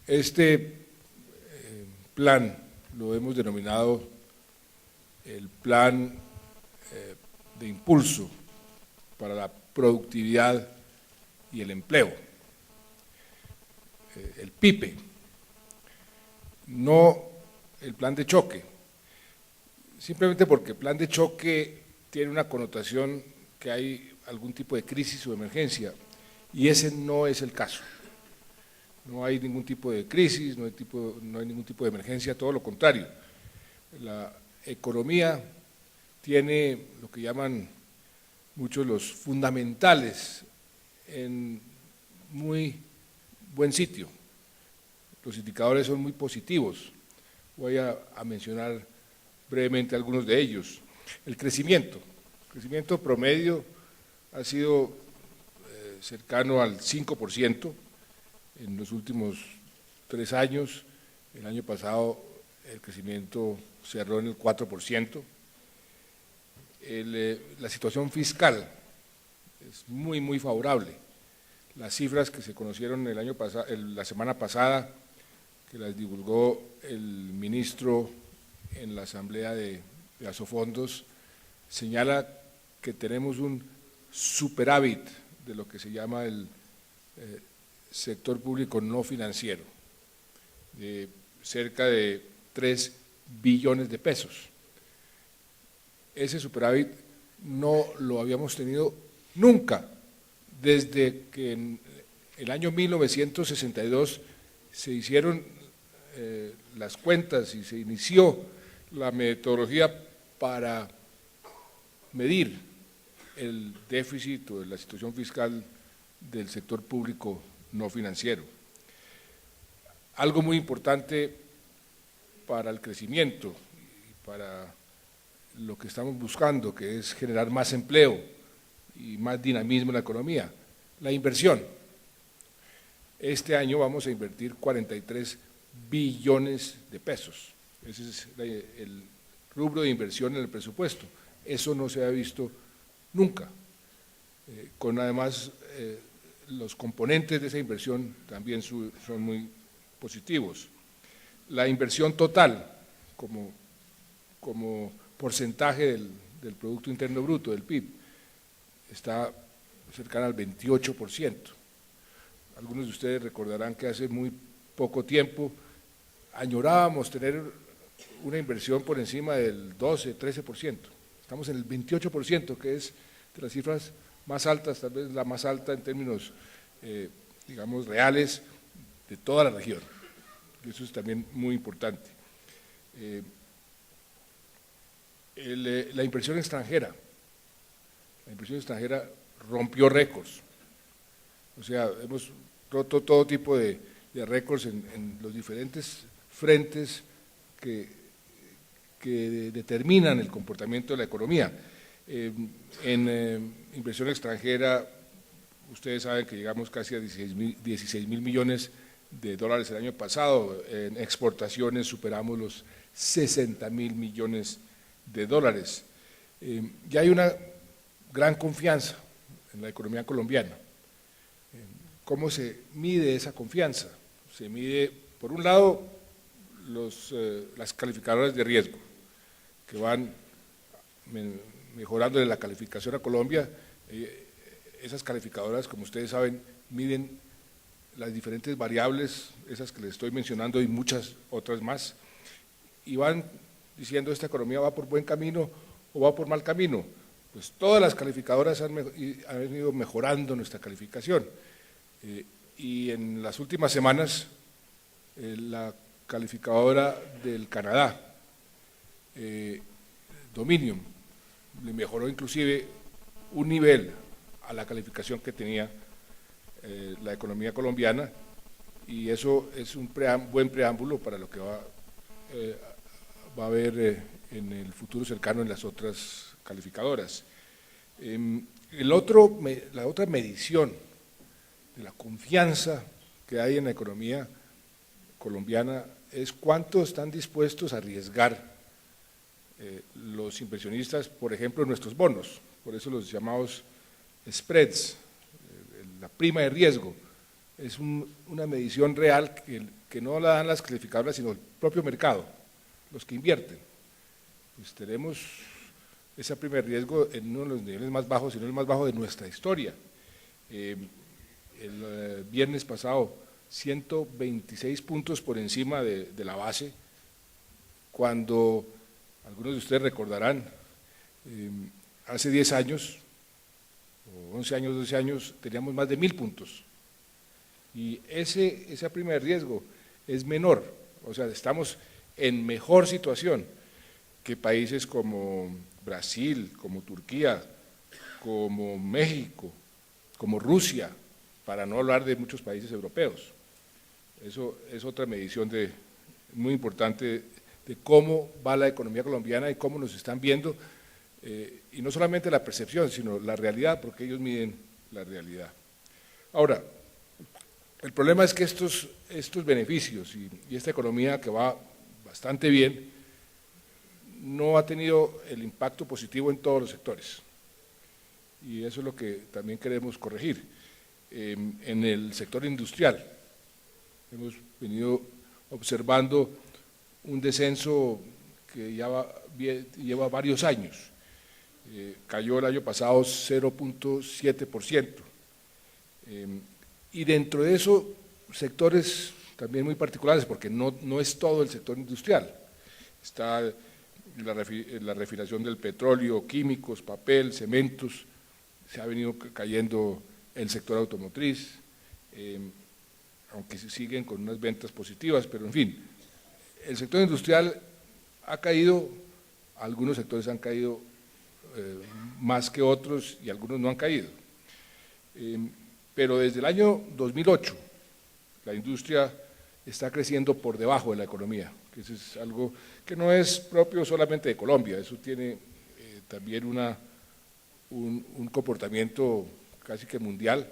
Este plan lo hemos denominado el Plan de Impulso para la Productividad y el Empleo, el PIPE, no el plan de choque, simplemente porque plan de choque tiene una connotación que hay algún tipo de crisis o emergencia, y ese no es el caso. No hay ningún tipo de crisis, no hay ningún tipo de emergencia, todo lo contrario. La economía tiene lo que llaman muchos los fundamentales en muy buen sitio. Los indicadores son muy positivos. Voy a mencionar brevemente algunos de ellos. El crecimiento promedio ha sido cercano al 5%, en los últimos 3 años. El año pasado el crecimiento cerró en el 4%. La situación fiscal es muy favorable. Las cifras que se conocieron la semana pasada, que las divulgó el ministro en la asamblea de Asofondos, señala que tenemos un superávit de lo que se llama el sector público no financiero, de cerca de 3 billones de pesos. Ese superávit no lo habíamos tenido nunca, desde que en el año 1962 se hicieron las cuentas y se inició la metodología para medir el déficit o la situación fiscal del sector público no financiero. Algo muy importante para el crecimiento y para lo que estamos buscando, que es generar más empleo y más dinamismo en la economía, la inversión. Este año vamos a invertir 43 billones de pesos. Ese es el rubro de inversión en el presupuesto. Eso no se ha visto nunca, con además los componentes de esa inversión también son muy positivos. La inversión total como porcentaje del Producto Interno Bruto, del PIB, está cercana al 28%. Algunos de ustedes recordarán que hace muy poco tiempo añorábamos tener una inversión por encima del 12, 13%. Estamos en el 28%, que es de las cifras más altas, tal vez la más alta en términos, digamos, reales de toda la región. Y eso es también muy importante. La inversión extranjera rompió récords. O sea, hemos roto todo tipo de récords en los diferentes frentes que determinan el comportamiento de la economía. En inversión extranjera, ustedes saben que llegamos casi a 16 mil millones de dólares el año pasado. En exportaciones superamos los 60 mil millones de dólares. Ya hay una gran confianza en la economía colombiana. ¿Cómo se mide esa confianza? Se mide, por un lado, las calificadoras de riesgo, que van mejorando la calificación a Colombia. Esas calificadoras, como ustedes saben, miden las diferentes variables, esas que les estoy mencionando y muchas otras más, y van diciendo esta economía va por buen camino o va por mal camino. Pues todas las calificadoras han ido mejorando nuestra calificación. Y en las últimas semanas, la calificadora del Canadá, Dominion, le mejoró inclusive un nivel a la calificación que tenía la economía colombiana, y eso es un buen preámbulo para lo que va a haber en el futuro cercano en las otras calificadoras. La otra medición de la confianza que hay en la economía colombiana es cuánto están dispuestos a arriesgar los inversionistas, por ejemplo, nuestros bonos, por eso los llamados spreads, la prima de riesgo. es una medición real que no la dan las clasificadoras, sino el propio mercado, los que invierten. Pues tenemos ese primer riesgo en uno de los niveles más bajos, si no el más bajo de nuestra historia. El viernes pasado, 126 puntos por encima de la base, cuando algunos de ustedes recordarán, hace 10 años, o 11 años, 12 años, teníamos más de 1000 puntos. Y ese primer riesgo es menor, o sea, estamos en mejor situación que países como Brasil, como Turquía, como México, como Rusia, para no hablar de muchos países europeos. Eso es otra medición muy importante de cómo va la economía colombiana y cómo nos están viendo, y no solamente la percepción, sino la realidad, porque ellos miden la realidad. Ahora, el problema es que estos beneficios y esta economía que va bastante bien, no ha tenido el impacto positivo en todos los sectores, y eso es lo que también queremos corregir. En el sector industrial hemos venido observando un descenso que lleva varios años, cayó el año pasado 0.7%, y dentro de eso sectores también muy particulares, porque no es todo el sector industrial, está la refinación del petróleo, químicos, papel, cementos, se ha venido cayendo el sector automotriz, aunque se siguen con unas ventas positivas, pero en fin, el sector industrial ha caído, algunos sectores han caído más que otros y algunos no han caído. Pero desde el año 2008 la industria está creciendo por debajo de la economía, que eso es algo que no es propio solamente de Colombia, eso tiene también un comportamiento casi que mundial,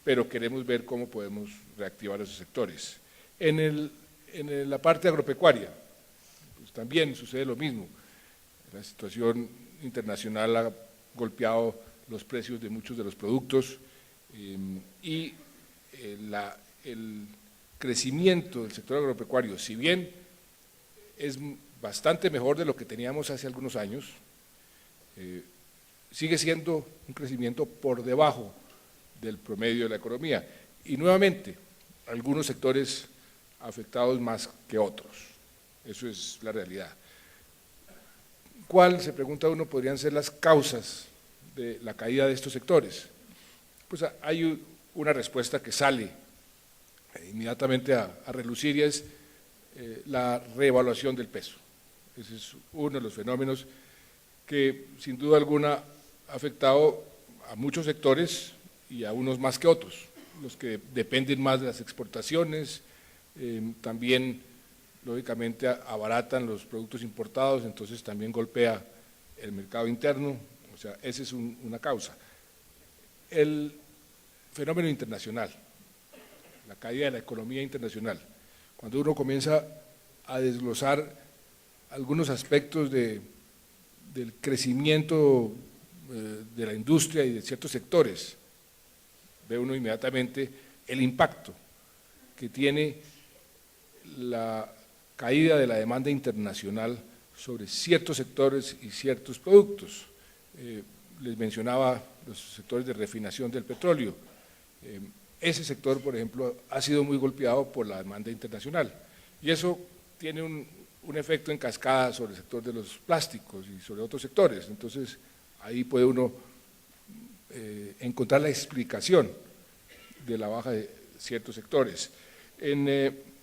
pero queremos ver cómo podemos reactivar esos sectores. En la parte agropecuaria, pues también sucede lo mismo, la situación internacional ha golpeado los precios de muchos de los productos, y el crecimiento del sector agropecuario, si bien es bastante mejor de lo que teníamos hace algunos años, sigue siendo un crecimiento por debajo del promedio de la economía, y nuevamente algunos sectores afectados más que otros, eso es la realidad. ¿Cuál, se pregunta uno, podrían ser las causas de la caída de estos sectores? Pues hay una respuesta que sale inmediatamente a relucir, y es la reevaluación del peso. Ese es uno de los fenómenos que sin duda alguna ha afectado a muchos sectores y a unos más que otros, los que dependen más de las exportaciones, también lógicamente abaratan los productos importados, entonces también golpea el mercado interno, o sea, esa es una causa. El fenómeno internacional, la caída de la economía internacional, cuando uno comienza a desglosar algunos aspectos del crecimiento de la industria y de ciertos sectores, ve uno inmediatamente el impacto que tiene la caída de la demanda internacional sobre ciertos sectores y ciertos productos. Les mencionaba los sectores de refinación del petróleo. Ese sector, por ejemplo, ha sido muy golpeado por la demanda internacional, y eso tiene un efecto en cascada sobre el sector de los plásticos y sobre otros sectores. Entonces, ahí puede uno encontrar la explicación de la baja de ciertos sectores.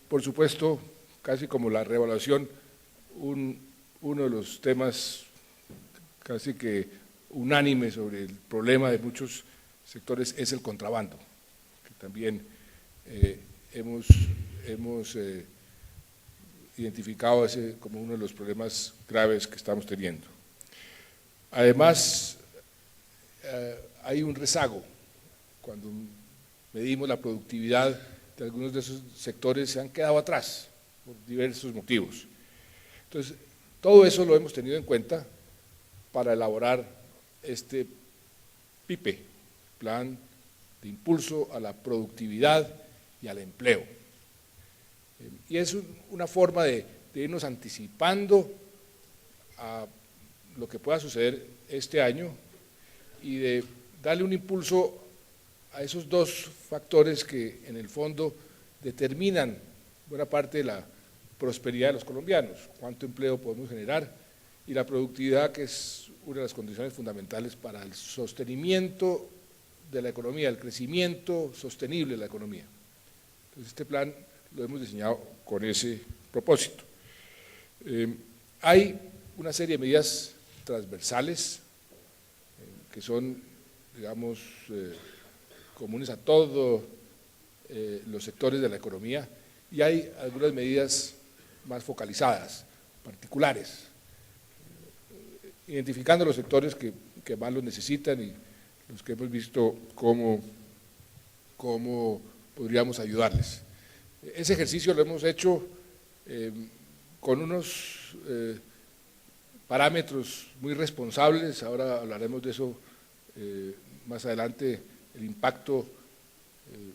Por supuesto, casi como la reevaluación, uno de los temas casi que unánime sobre el problema de muchos sectores es el contrabando, que también hemos identificado ese como uno de los problemas graves que estamos teniendo. Además, hay un rezago. Cuando medimos la productividad de algunos de esos sectores, se han quedado atrás por diversos motivos. Entonces, todo eso lo hemos tenido en cuenta para elaborar este PIPE, Plan de Impulso a la Productividad y al empleo. Y es una forma de irnos anticipando a lo que pueda suceder este año y de darle un impulso a esos dos factores que en el fondo determinan buena parte de la prosperidad de los colombianos, cuánto empleo podemos generar y la productividad, que es una de las condiciones fundamentales para el sostenimiento de la economía, el crecimiento sostenible de la economía. Entonces este plan lo hemos diseñado con ese propósito. Hay una serie de medidas transversales que son, digamos, comunes a todos los sectores de la economía, y hay algunas medidas más focalizadas, particulares, identificando los sectores que más lo necesitan y los que hemos visto cómo podríamos ayudarles. Ese ejercicio lo hemos hecho con unos parámetros muy responsables, ahora hablaremos de eso más adelante, el impacto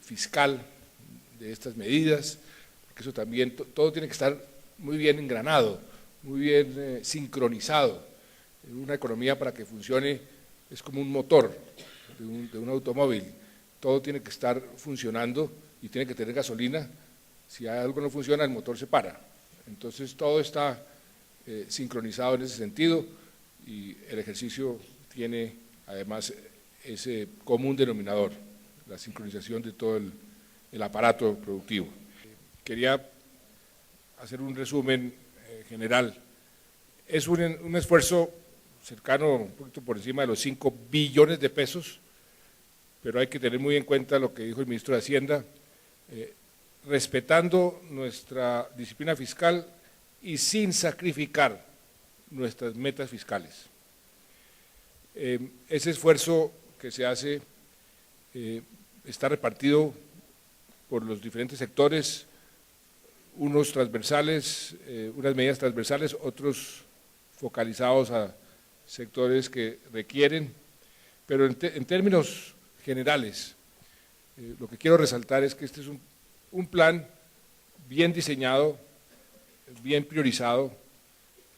fiscal de estas medidas, porque eso también, todo tiene que estar muy bien engranado, muy bien sincronizado. Una economía, para que funcione, es como un motor de un automóvil, todo tiene que estar funcionando y tiene que tener gasolina. Si algo no funciona, el motor se para. Entonces todo está sincronizado en ese sentido y el ejercicio tiene además ese común denominador, la sincronización de todo el aparato productivo. Quería hacer un resumen general. Es un esfuerzo cercano, un poquito por encima de los 5 billones de pesos, pero hay que tener muy en cuenta lo que dijo el ministro de Hacienda, respetando nuestra disciplina fiscal y sin sacrificar nuestras metas fiscales. Ese esfuerzo que se hace está repartido por los diferentes sectores, unos transversales, unas medidas transversales, otros focalizados a sectores que requieren, pero en términos generales, lo que quiero resaltar es que este es un plan bien diseñado, bien priorizado,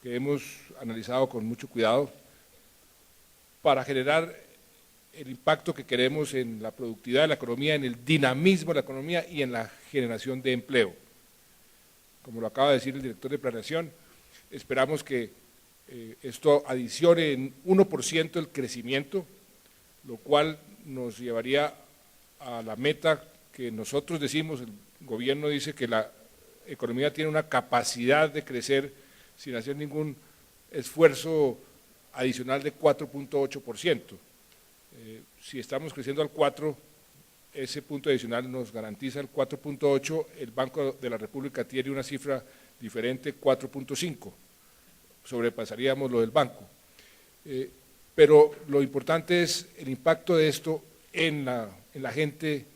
que hemos analizado con mucho cuidado para generar el impacto que queremos en la productividad de la economía, en el dinamismo de la economía y en la generación de empleo. Como lo acaba de decir el director de Planeación, esperamos que esto adicione en 1% el crecimiento, lo cual nos llevaría a la meta que nosotros decimos, el gobierno dice que la economía tiene una capacidad de crecer sin hacer ningún esfuerzo adicional de 4.8%. Si estamos creciendo al 4%, ese punto adicional nos garantiza el 4.8%, el Banco de la República tiene una cifra diferente, 4.5%, sobrepasaríamos lo del banco. Pero lo importante es el impacto de esto en la gente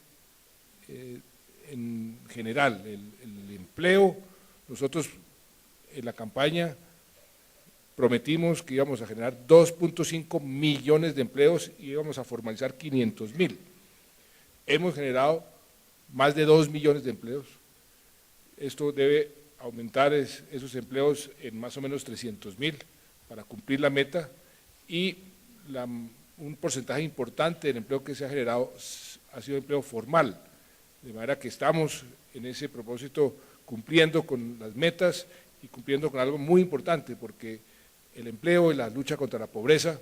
en general, el empleo. Nosotros en la campaña prometimos que íbamos a generar 2.5 millones de empleos y íbamos a formalizar 500.000. Hemos generado más de 2 millones de empleos. Esto debe aumentar esos empleos en más o menos 300.000 para cumplir la meta, y un porcentaje importante del empleo que se ha generado ha sido empleo formal, de manera que estamos en ese propósito cumpliendo con las metas y cumpliendo con algo muy importante, porque el empleo y la lucha contra la pobreza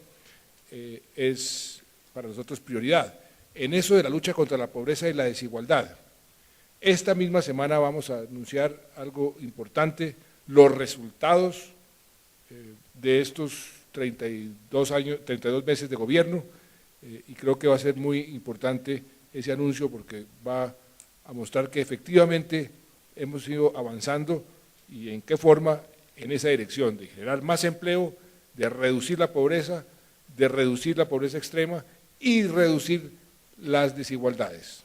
es para nosotros prioridad. En eso de la lucha contra la pobreza y la desigualdad, esta misma semana vamos a anunciar algo importante, los resultados de estos 32 meses de gobierno, y creo que va a ser muy importante ese anuncio porque va a mostrar que efectivamente hemos ido avanzando y en qué forma en esa dirección de generar más empleo, de reducir la pobreza extrema y reducir las desigualdades.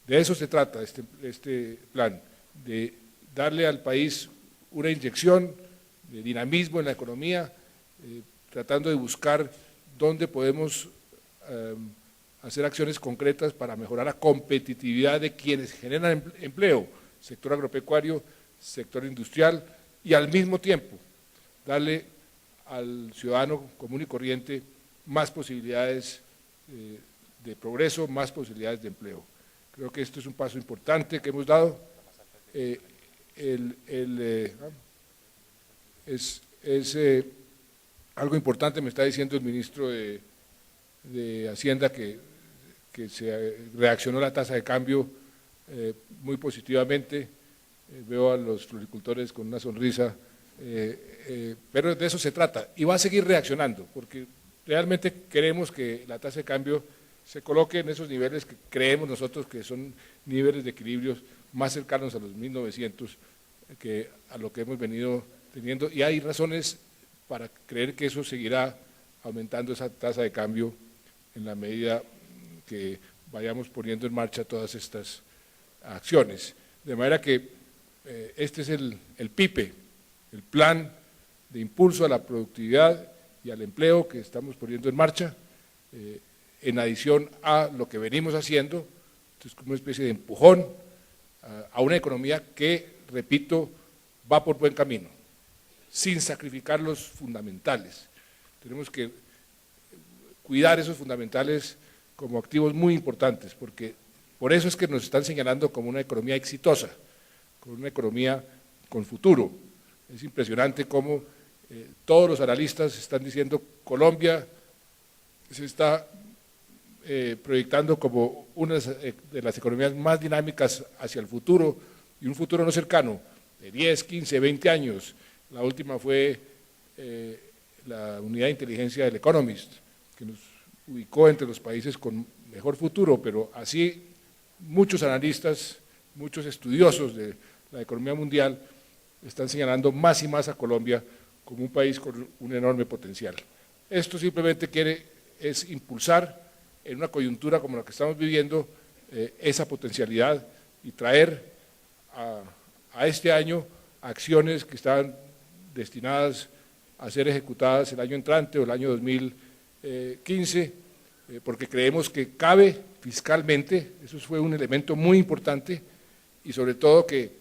De eso se trata este plan, de darle al país una inyección de dinamismo en la economía, tratando de buscar dónde podemos hacer acciones concretas para mejorar la competitividad de quienes generan empleo, sector agropecuario, sector industrial, y al mismo tiempo darle al ciudadano común y corriente más posibilidades de progreso, más posibilidades de empleo. Creo que esto es un paso importante que hemos dado. Algo importante me está diciendo el ministro de Hacienda que se reaccionó la tasa de cambio muy positivamente. Veo a los floricultores con una sonrisa, pero de eso se trata y va a seguir reaccionando porque realmente queremos que la tasa de cambio se coloque en esos niveles que creemos nosotros que son niveles de equilibrios más cercanos a los 1900 que a lo que hemos venido teniendo, y hay razones para creer que eso seguirá aumentando esa tasa de cambio en la medida que vayamos poniendo en marcha todas estas acciones. De manera que este es el PIPE, el Plan de Impulso a la Productividad y al Empleo que estamos poniendo en marcha, en adición a lo que venimos haciendo. Esto es como una especie de empujón a una economía que, repito, va por buen camino, sin sacrificar los fundamentales. Tenemos que cuidar esos fundamentales como activos muy importantes, porque por eso es que nos están señalando como una economía exitosa, como una economía con futuro. Es impresionante cómo todos los analistas están diciendo Colombia se está proyectando como una de las economías más dinámicas hacia el futuro, y un futuro no cercano, de 10, 15, 20 años. La última fue la unidad de inteligencia del Economist, que nos ubicó entre los países con mejor futuro, pero así muchos analistas, muchos estudiosos de la economía mundial están señalando más y más a Colombia como un país con un enorme potencial. Esto simplemente es impulsar en una coyuntura como la que estamos viviendo esa potencialidad y traer a este año acciones que estaban destinadas a ser ejecutadas el año entrante o el año 2015, porque creemos que cabe fiscalmente, eso fue un elemento muy importante, y sobre todo que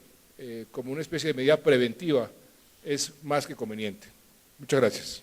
como una especie de medida preventiva es más que conveniente. Muchas gracias.